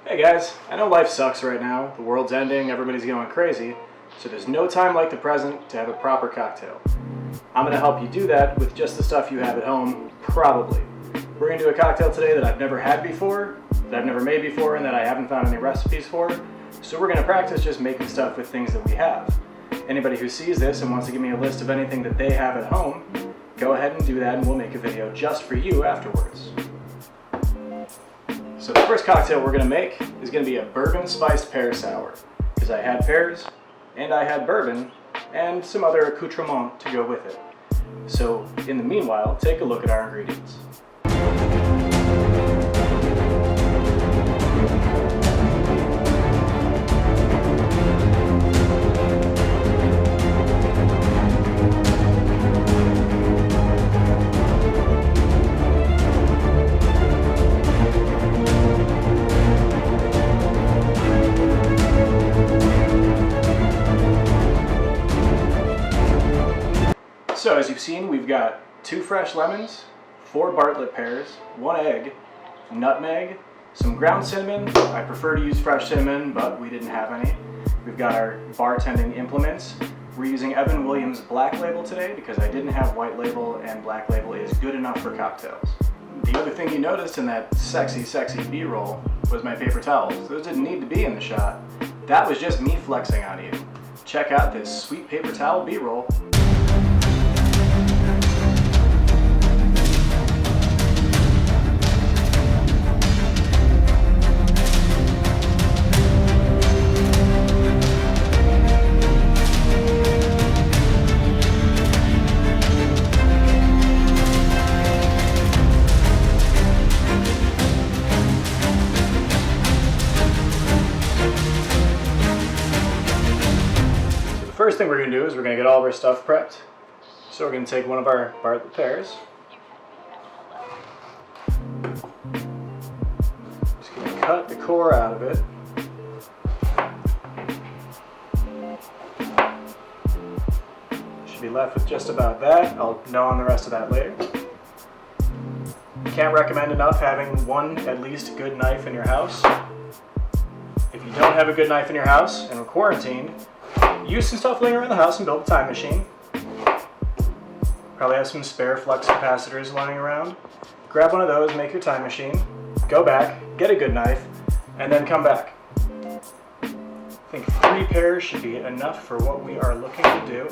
Hey guys, I know life sucks right now, the world's ending, everybody's going crazy, so there's no time like the present to have a proper cocktail. I'm going to help you do that with just the stuff you have at home, probably. We're going to do a cocktail today that I've never had before, that I've never made before, and that I haven't found any recipes for, so we're going to practice just making stuff with things that we have. Anybody who sees this and wants to give me a list of anything that they have at home, go ahead and do that and we'll make a video just for you afterwards. So the first cocktail we're going to make is going to be a bourbon spiced pear sour, because I had pears, and I had bourbon, and some other accoutrement to go with it. So in the meanwhile, take a look at our ingredients. So as you've seen, we've got 2 fresh lemons, 4 Bartlett pears, 1 egg, nutmeg, some ground cinnamon. I prefer to use fresh cinnamon, but we didn't have any. We've got our bartending implements. We're using Evan Williams Black Label today because I didn't have White Label, and Black Label is good enough for cocktails. The other thing you noticed in that sexy B-roll was my paper towels. Those didn't need to be in the shot. That was just me flexing on you. Check out this sweet paper towel B-roll. First thing we're going to do is we're going to get all of our stuff prepped. So we're going to take one of our Bartlett pears. Just going to cut the core out of it. Should be left with just about that. I'll gnaw on the rest of that later. Can't recommend enough having one at least good knife in your house. If you don't have a good knife in your house and we're quarantined, use some stuff laying around the house and build a time machine. Probably have some spare flux capacitors lying around. Grab one of those, make your time machine, go back, get a good knife, and then come back. I think 3 pears should be enough for what we are looking to do.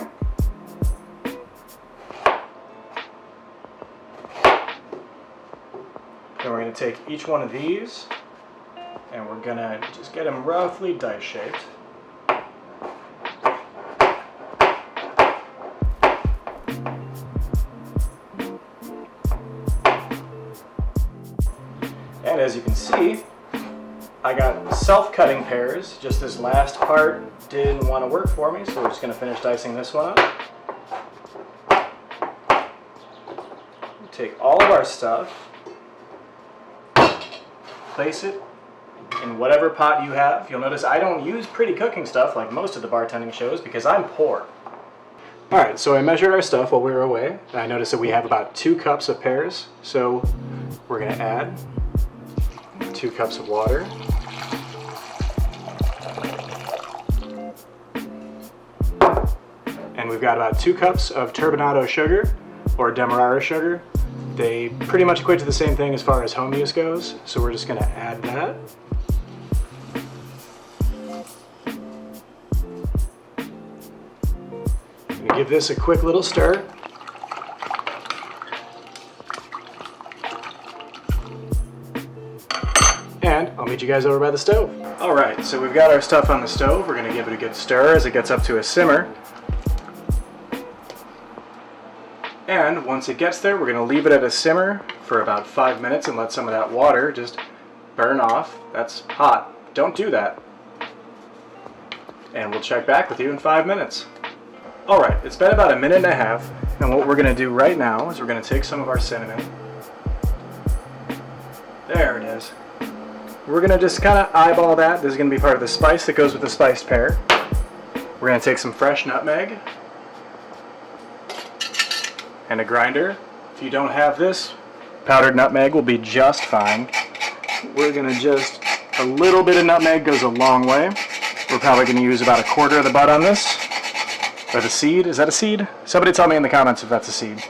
Then we're going to take each one of these, and we're going to just get them roughly dice-shaped. And as you can see, I got self-cutting pears. Just this last part didn't want to work for me, so we're just going to finish dicing this one up. Take all of our stuff, place it in whatever pot you have. You'll notice I don't use pretty cooking stuff like most of the bartending shows because I'm poor. Alright, so I measured our stuff while we were away, and I noticed that we have about 2 cups of pears, so we're going to add 2 cups of water. And we've got about 2 cups of turbinado sugar, or demerara sugar. They pretty much equate to the same thing as far as home use goes, so we're just going to add that. I'm going to give this a quick little stir. And I'll meet you guys over by the stove. Alright, so we've got our stuff on the stove. We're going to give it a good stir as it gets up to a simmer. And once it gets there, we're going to leave it at a simmer for about 5 minutes and let some of that water just burn off. That's hot. Don't do that. And we'll check back with you in 5 minutes. Alright, it's been about a minute and a half, and what we're going to do right now is we're going to take some of our cinnamon. There it is. We're going to just kind of eyeball that. This is going to be part of the spice that goes with the spiced pear. We're going to take some fresh nutmeg and a grinder. If you don't have this, powdered nutmeg will be just fine. We're going to just A little bit of nutmeg goes a long way. We're probably going to use about 1/4 of the bud on this. Or the seed. Is that a seed? Somebody tell me in the comments if that's a seed.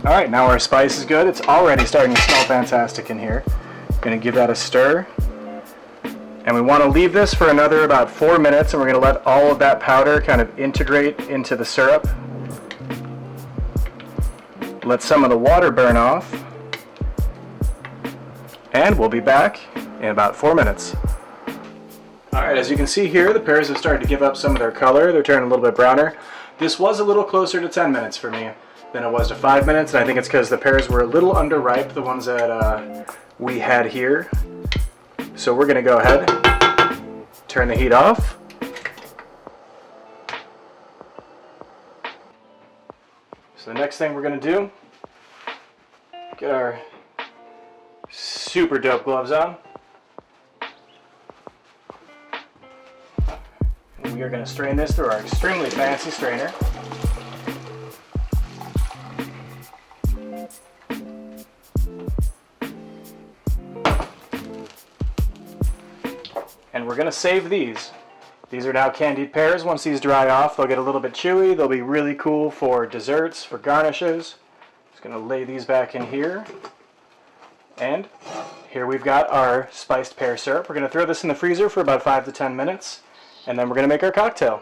Alright, now our spice is good. It's already starting to smell fantastic in here. Going to give that a stir. And we want to leave this for another about 4 minutes, and we're going to let all of that powder kind of integrate into the syrup. Let some of the water burn off. And we'll be back in about 4 minutes. Alright, as you can see here, the pears have started to give up some of their color. They're turning a little bit browner. This was a little closer to 10 minutes for me than it was to 5 minutes, and I think it's because the pears were a little underripe, the ones that we had here. So we're going to go ahead, turn the heat off. So the next thing we're going to do, get our super dope gloves on. We are going to strain this through our extremely fancy strainer. And we're going to save these. These are now candied pears. Once these dry off, they'll get a little bit chewy. They'll be really cool for desserts, for garnishes. Just going to lay these back in here. And here we've got our spiced pear syrup. We're going to throw this in the freezer for about 5 to 10 minutes. And then we're going to make our cocktail.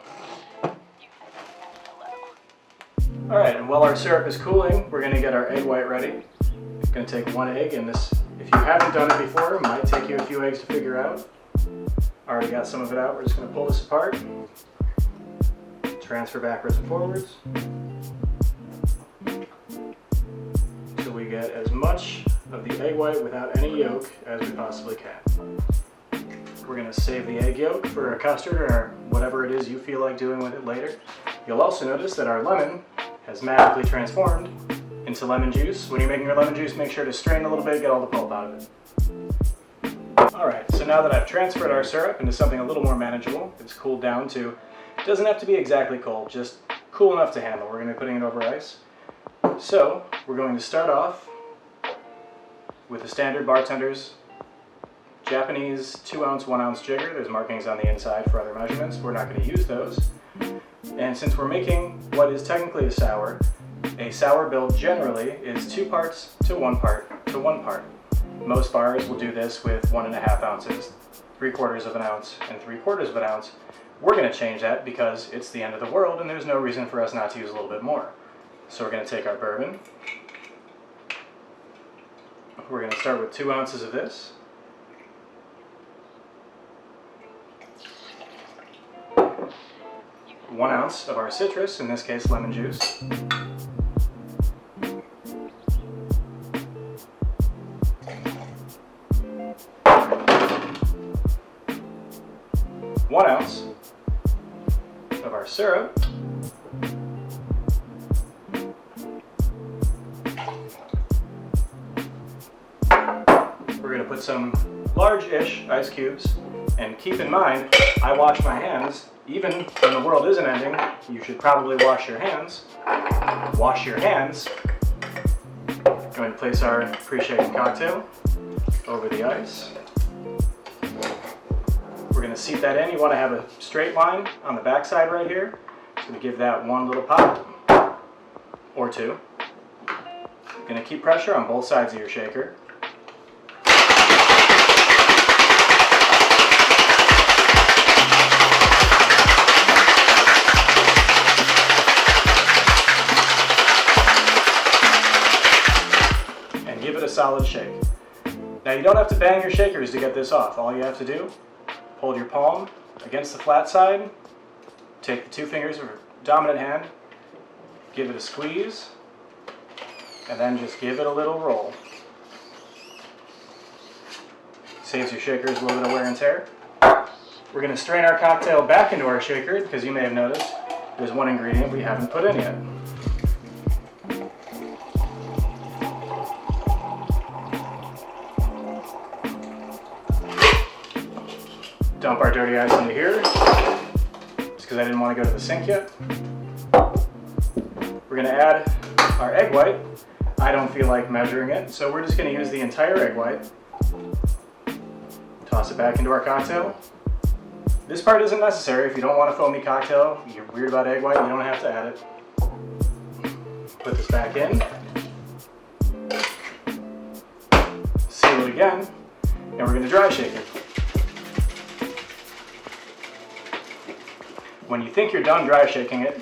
Alright, and while our syrup is cooling, we're going to get our egg white ready. I'm going to take 1 egg, and this, if you haven't done it before, it might take you a few eggs to figure out. Already got some of it out. We're just going to pull this apart. Transfer backwards and forwards. So we get as much of the egg white without any yolk as we possibly can. We're going to save the egg yolk for a custard or whatever it is you feel like doing with it later. You'll also notice that our lemon has magically transformed into lemon juice. When you're making your lemon juice, make sure to strain a little bit, get all the pulp out of it. Alright, so now that I've transferred our syrup into something a little more manageable, it's cooled down to, it doesn't have to be exactly cold, just cool enough to handle. We're going to be putting it over ice. So, we're going to start off with the standard bartender's Japanese 2-ounce, 1-ounce jigger. There's markings on the inside for other measurements. We're not going to use those. And since we're making what is technically a sour build generally is 2 parts to 1 part to 1 part. Most bars will do this with 1.5 ounces, 3/4 of an ounce, and 3/4 of an ounce. We're going to change that because it's the end of the world and there's no reason for us not to use a little bit more. So we're going to take our bourbon. We're going to start with 2 ounces of this. One ounce of our citrus, in this case lemon juice. 1 ounce of our syrup. We're going to put some large-ish ice cubes, and keep in mind, I wash my hands. Even when the world isn't ending, you should probably wash your hands. Wash your hands. Going to place our pre-shaken cocktail over the ice. We're going to seat that in. You want to have a straight line on the back side right here. Just going to give that 1 little pop, or 2. Going to keep pressure on both sides of your shaker. Give it a solid shake. Now you don't have to bang your shakers to get this off. All you have to do, hold your palm against the flat side, take the 2 fingers of your dominant hand, give it a squeeze, and then just give it a little roll. Saves your shakers a little bit of wear and tear. We're going to strain our cocktail back into our shaker because you may have noticed there's one ingredient we haven't put in yet. Dump our dirty ice into here, just because I didn't want to go to the sink yet. We're going to add our egg white. I don't feel like measuring it, so we're just going to use the entire egg white. Toss it back into our cocktail. This part isn't necessary. If you don't want a foamy cocktail, you're weird about egg white, you don't have to add it. Put this back in. Seal it again, and we're going to dry shake it. When you think you're done dry shaking it,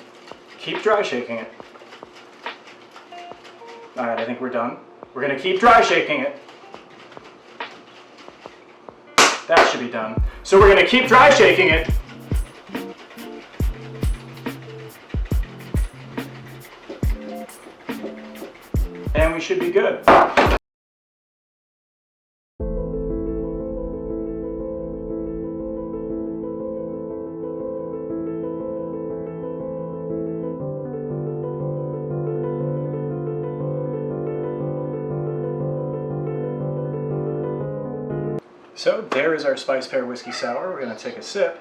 keep dry shaking it. Alright, I think we're done. We're going to keep dry shaking it. That should be done. So we're going to keep dry shaking it. And we should be good. So there is our Spice Pear Whiskey Sour. We're going to take a sip.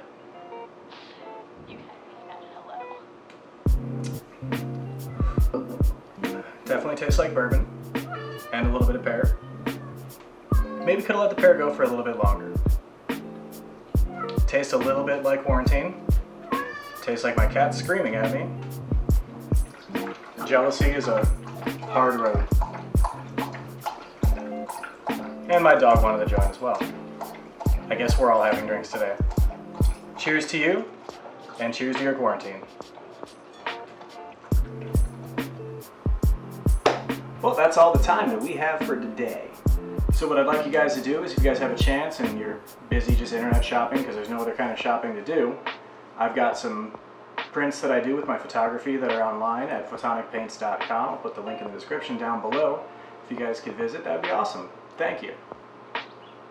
Definitely tastes like bourbon and a little bit of pear. Maybe could have let the pear go for a little bit longer. Tastes a little bit like quarantine. Tastes like my cat screaming at me. Jealousy is a hard road. And my dog wanted to join as well. I guess we're all having drinks today. Cheers to you, and cheers to your quarantine. Well, that's all the time that we have for today. So what I'd like you guys to do is, if you guys have a chance and you're busy just internet shopping because there's no other kind of shopping to do, I've got some prints that I do with my photography that are online at photonicpaints.com. I'll put the link in the description down below. If you guys could visit, that'd be awesome. Thank you.